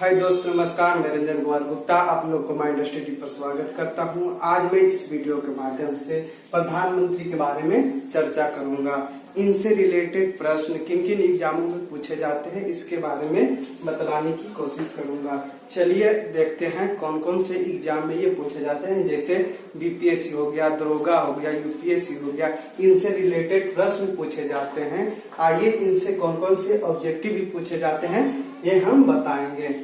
हाय दोस्तों, नमस्कार। मैं रंजन कुमार गुप्ता आप लोग को माइंड स्टडी पर स्वागत करता हूं। आज मैं इस वीडियो के माध्यम से प्रधानमंत्री के बारे में चर्चा करूंगा। इनसे रिलेटेड प्रश्न किन किन एग्जामों में पूछे जाते हैं इसके बारे में बतलाने की कोशिश करूंगा। चलिए देखते हैं कौन कौन से एग्जाम में ये पूछे जाते हैं। जैसे बीपीएससी हो गया, दरोगा हो गया, यूपीएससी हो गया, इनसे रिलेटेड प्रश्न पूछे जाते हैं। आइए इनसे कौन कौन से ऑब्जेक्टिव भी पूछे जाते हैं ये हम बताएंगे।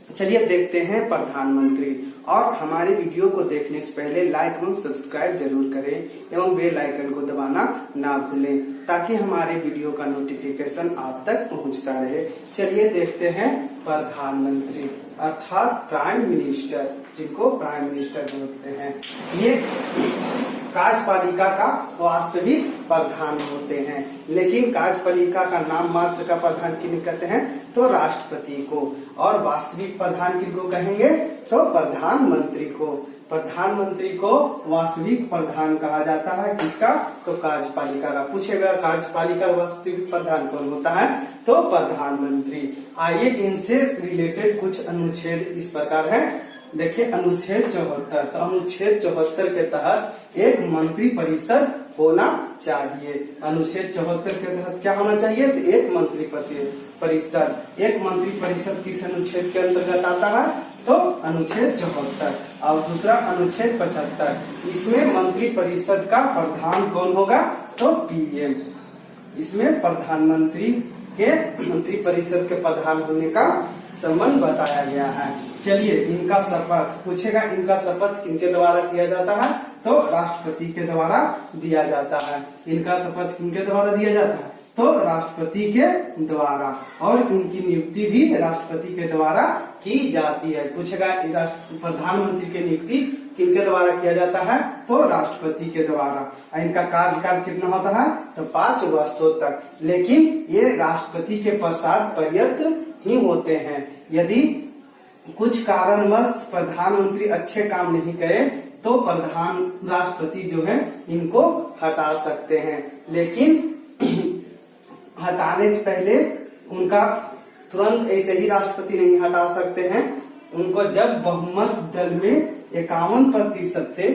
चलिए देखते हैं प्रधानमंत्री। और हमारे वीडियो को देखने से पहले लाइक एवं सब्सक्राइब जरूर करें एवं बेल आइकन को दबाना ना भूलें ताकि हमारे वीडियो का नोटिफिकेशन आप तक पहुंचता रहे। चलिए देखते हैं प्रधानमंत्री अर्थात प्राइम मिनिस्टर, जिनको प्राइम मिनिस्टर बोलते हैं। ये कार्यपालिका का वास्तविक प्रधान होते हैं, लेकिन कार्यपालिका का नाम मात्र का प्रधान किन्हें कहते हैं तो राष्ट्रपति को, और वास्तविक प्रधान किनको कहेंगे तो प्रधानमंत्री को। प्रधानमंत्री को वास्तविक प्रधान कहा जाता है। किसका तो कार्यपालिका का। पूछेगा कार्यपालिका वास्तविक प्रधान कौन होता है तो प्रधानमंत्री। आइए इनसे रिलेटेड कुछ अनुच्छेद इस प्रकार है। देखिए अनुच्छेद 74। तो अनुच्छेद 74 के तहत एक मंत्री परिषद होना चाहिए। अनुच्छेद 74 के तहत क्या होना चाहिए तो एक मंत्री परिषद। एक मंत्री परिषद किस अनुच्छेद के अंतर्गत आता है तो अनुच्छेद 74। और दूसरा अनुच्छेद 75। इसमें मंत्री परिषद का प्रधान कौन होगा तो पीएम। इसमें प्रधानमंत्री के मंत्री परिषद के प्रधान होने का संबंध बताया गया है। चलिए इनका शपथ पूछेगा। इनका शपथ किनके द्वारा किया जाता है तो राष्ट्रपति के द्वारा दिया जाता है। इनका शपथ किनके द्वारा दिया जाता है तो राष्ट्रपति के द्वारा, और इनकी नियुक्ति भी राष्ट्रपति के द्वारा की जाती है। पूछेगा प्रधानमंत्री की नियुक्ति किनके द्वारा किया जाता है तो राष्ट्रपति के द्वारा। इनका कार्यकाल कितना होता है तो 5 वर्षों तक, लेकिन ये राष्ट्रपति के पश्चात पर्यंत ही होते हैं। यदि कुछ कारणवश प्रधानमंत्री अच्छे काम नहीं करे तो राष्ट्रपति जो है इनको हटा सकते हैं, लेकिन हटाने से पहले उनका तुरंत ऐसे ही राष्ट्रपति नहीं हटा सकते हैं। उनको जब बहुमत दल में 51% से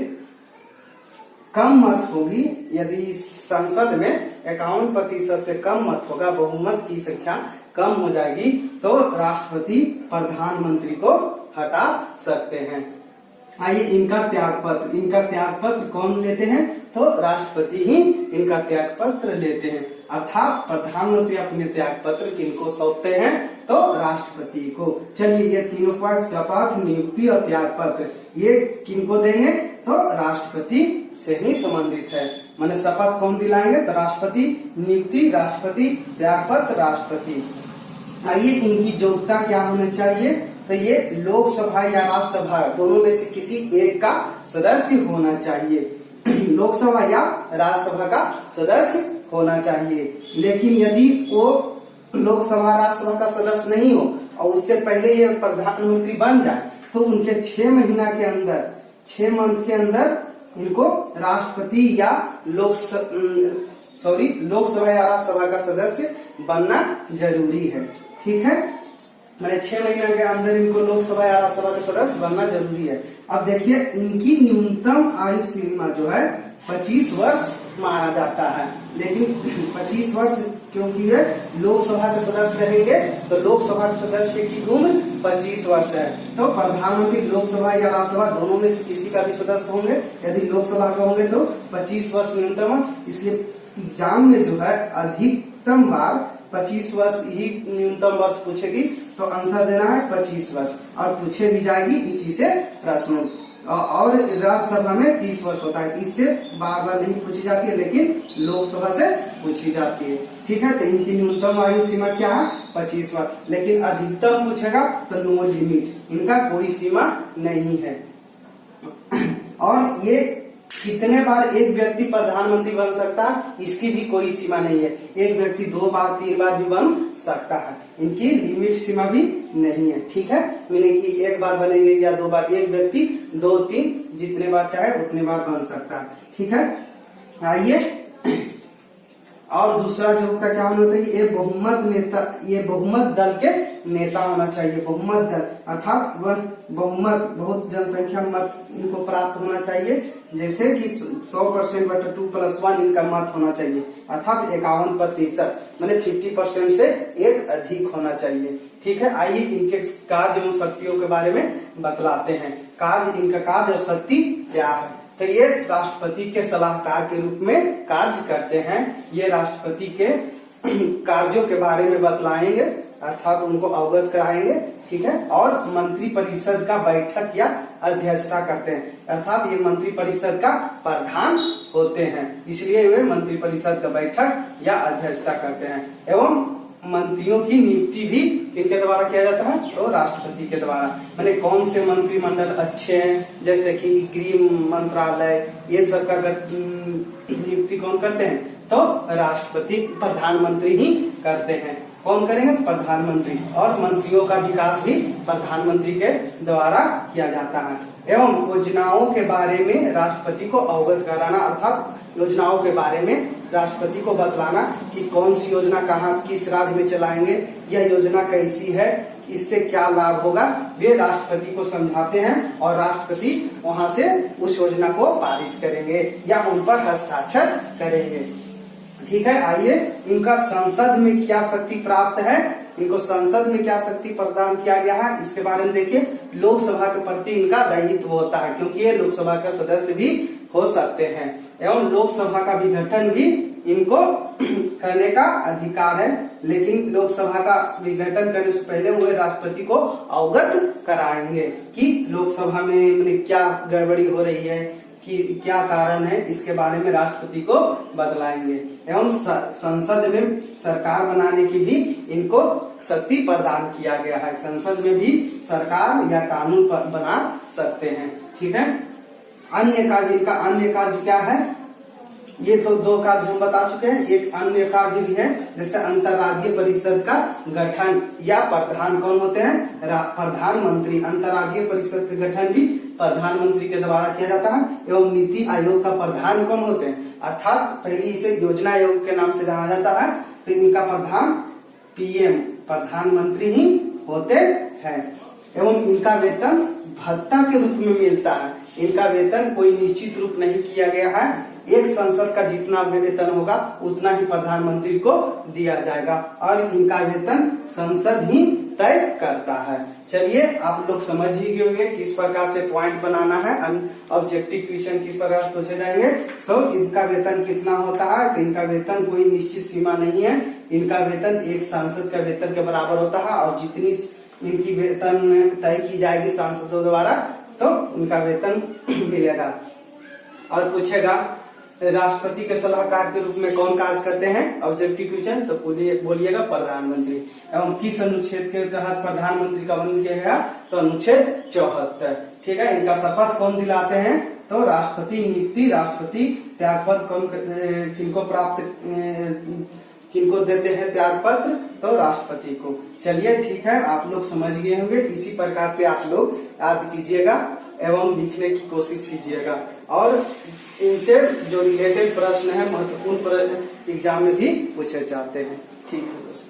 कम मत होगी, यदि संसद में 51% से कम मत होगा, बहुमत की संख्या कम हो जाएगी तो राष्ट्रपति प्रधानमंत्री को हटा सकते हैं। आइए इनका त्यागपत्र। इनका त्यागपत्र कौन लेते हैं तो राष्ट्रपति ही इनका त्यागपत्र लेते हैं। अर्थात प्रधानमंत्री अपने त्यागपत्र किनको सौंपते हैं तो राष्ट्रपति को। चलिए ये तीनों पॉइंट शपथ, नियुक्ति और त्यागपत्र ये किनको देंगे तो राष्ट्रपति से ही संबंधित है। माने शपथ कौन दिलाएंगे तो राष्ट्रपति, नियुक्ति राष्ट्रपति, त्यागपत्र राष्ट्रपति। आइए इनकी योग्यता क्या होनी चाहिए तो ये लोकसभा या राज्यसभा दोनों में से किसी एक का सदस्य होना चाहिए। लोकसभा या राज्यसभा का सदस्य होना चाहिए। लेकिन यदि वो लोकसभा राज्यसभा का सदस्य नहीं हो और उससे पहले ये प्रधानमंत्री बन जाए तो उनके 6 महीना के अंदर, 6 मंथ के अंदर इनको राष्ट्रपति या लोकसभा या राज्यसभा का सदस्य बनना जरूरी है। ठीक है, मैंने 6 महीने के अंदर इनको लोकसभा या राज्यसभा का सदस्य बनना जरूरी है। अब देखिए इनकी न्यूनतम आयु सीमा जो है 25 वर्ष माना जाता है, लेकिन 25 वर्ष क्योंकि ये लोकसभा के सदस्य रहेंगे तो लोकसभा के सदस्य की उम्र 25 वर्ष है। तो प्रधानमंत्री लोकसभा या राज्यसभा दोनों में से किसी का भी सदस्य होंगे। यदि लोकसभा के होंगे तो 25 वर्ष न्यूनतम, इसलिए एग्जाम में जो है अधिकतम बार 25 वर्ष ही न्यूनतम वर्ष पूछेगी तो आंसर देना है 25 वर्ष, और पूछे भी जाएगी इसी से प्रश्न। और राज्यसभा में 30 वर्ष होता है, इससे बार बार नहीं पूछी जाती है, लेकिन लोकसभा से पूछी जाती है। ठीक है, तो इनकी न्यूनतम आयु सीमा क्या है 25 वर्ष, लेकिन अधिकतम पूछेगा तो नो लिमिट, इनका कोई सीमा नहीं है। और ये कितने बार एक व्यक्ति प्रधानमंत्री बन सकता है इसकी भी कोई सीमा नहीं है। एक व्यक्ति 2 बार 3 बार भी बन सकता है, इनकी लिमिट सीमा भी नहीं है। ठीक है, मैंने कि 1 बार बनेंगे या 2 बार, एक व्यक्ति 2, 3 जितने बार चाहे उतने बार बन सकता है। ठीक है, आइए और दूसरा जो होता है क्या होता है, ये बहुमत नेता, ये बहुमत दल के नेता होना चाहिए। बहुमत दल अर्थात वह बहुमत, बहुत जनसंख्या मत इनको प्राप्त होना चाहिए, जैसे कि 100% बटा 2+1 इनका मत होना चाहिए, अर्थात 51%, मतलब 50% से एक अधिक होना चाहिए। ठीक है, आइए इनके कार्य एवं शक्तियों के बारे में बतलाते हैं। कार्य, इनका कार्य और शक्ति क्या है। तो ये राष्ट्रपति के सलाहकार के रूप में कार्य करते हैं। ये राष्ट्रपति के कार्यों के बारे में बतलाएंगे, अर्थात उनको अवगत कराएंगे। ठीक है, और मंत्री परिषद का बैठक या अध्यक्षता करते हैं, अर्थात ये मंत्री परिषद का प्रधान होते हैं, इसलिए वे मंत्री परिषद का बैठक या अध्यक्षता करते हैं। एवं मंत्रियों की नियुक्ति भी किनके द्वारा किया जाता है, तो राष्ट्रपति के द्वारा। मैंने कौन से मंत्रिमंडल अच्छे हैं, जैसे कि गृह मंत्रालय, ये सब का नियुक्ति कौन करते हैं, तो राष्ट्रपति, प्रधानमंत्री ही करते हैं। कौन करेंगे, प्रधानमंत्री। और मंत्रियों का विकास भी प्रधानमंत्री के द्वारा किया जाता है। एवं योजनाओं के बारे में राष्ट्रपति को अवगत कराना, अर्थात योजनाओं के बारे में राष्ट्रपति को बतलाना कि कौन सी योजना कहाँ किस राज्य में चलाएंगे, यह योजना कैसी है, इससे क्या लाभ होगा, वे राष्ट्रपति को समझाते हैं और राष्ट्रपति वहां से उस योजना को पारित करेंगे या उन पर हस्ताक्षर करेंगे। ठीक है, आइए इनका संसद में क्या शक्ति प्राप्त है, इनको संसद में क्या शक्ति प्रदान किया गया है, इसके बारे में देखिए। लोकसभा के प्रति इनका दायित्व होता है, क्योंकि ये लोकसभा का सदस्य भी हो सकते हैं। एवं लोकसभा का विघटन भी इनको करने का अधिकार है, लेकिन लोकसभा का विघटन करने से पहले वे राष्ट्रपति को अवगत कराएंगे कि लोकसभा में क्या गड़बड़ी हो रही है, कि क्या कारण है, इसके बारे में राष्ट्रपति को बतलाएंगे। एवं संसद में सरकार बनाने की भी इनको शक्ति प्रदान किया गया है। संसद में भी सरकार या कानून बना सकते हैं। ठीक है, अन्य कार्य, इनका अन्य कार्य क्या है, ये तो दो कार्य हम बता चुके हैं। एक अन्य कार्य भी है, जैसे अंतर्राज्यीय परिषद का गठन या प्रधान कौन होते हैं, प्रधानमंत्री। अंतर्राज्यीय परिषद का गठन भी प्रधानमंत्री के द्वारा किया जाता है। एवं नीति आयोग का प्रधान कौन होते हैं, अर्थात पहले इसे योजना आयोग के नाम से जाना जाता है, तो इनका प्रधान पीएम, प्रधानमंत्री ही होते हैं। एवं इनका वेतन भत्ता के रूप में मिलता है। इनका वेतन कोई निश्चित रूप नहीं किया गया है, एक संसद का जितना वेतन होगा उतना ही प्रधानमंत्री को दिया जाएगा और इनका वेतन संसद ही तय करता है। चलिए आप लोग समझ ही गए होंगे किस प्रकार से पॉइंट बनाना है, ऑब्जेक्टिव क्वेश्चन किस प्रकार से पूछे जाएंगे। तो इनका वेतन कितना होता है, तो इनका वेतन कोई निश्चित सीमा नहीं है, इनका वेतन एक सांसद का वेतन के बराबर होता है और जितनी इनकी वेतन तय की जाएगी सांसदों द्वारा तो उनका वेतन मिलेगा। और पूछेगा राष्ट्रपति के सलाहकार के रूप में कौन कार्य करते हैं, ऑब्जेक्टिव क्वेश्चन, तो बोलिएगा प्रधानमंत्री। एवं किस अनुच्छेद के तहत प्रधानमंत्री का वर्णन किया गया, तो अनुच्छेद 74। ठीक है, इनका शपथ कौन दिलाते हैं, तो राष्ट्रपति नियुक्ति, राष्ट्रपति त्यागपत्र कौन किनको प्राप्त किनको देते हैं त्याग पत्र, तो राष्ट्रपति को। चलिए ठीक है, आप लोग समझ गए होंगे। इसी प्रकार से आप लोग याद कीजिएगा एवं लिखने की कोशिश कीजिएगा और इनसे जो रिलेटेड प्रश्न है महत्वपूर्ण एग्जाम में भी पूछे जाते हैं। ठीक है दोस्तों।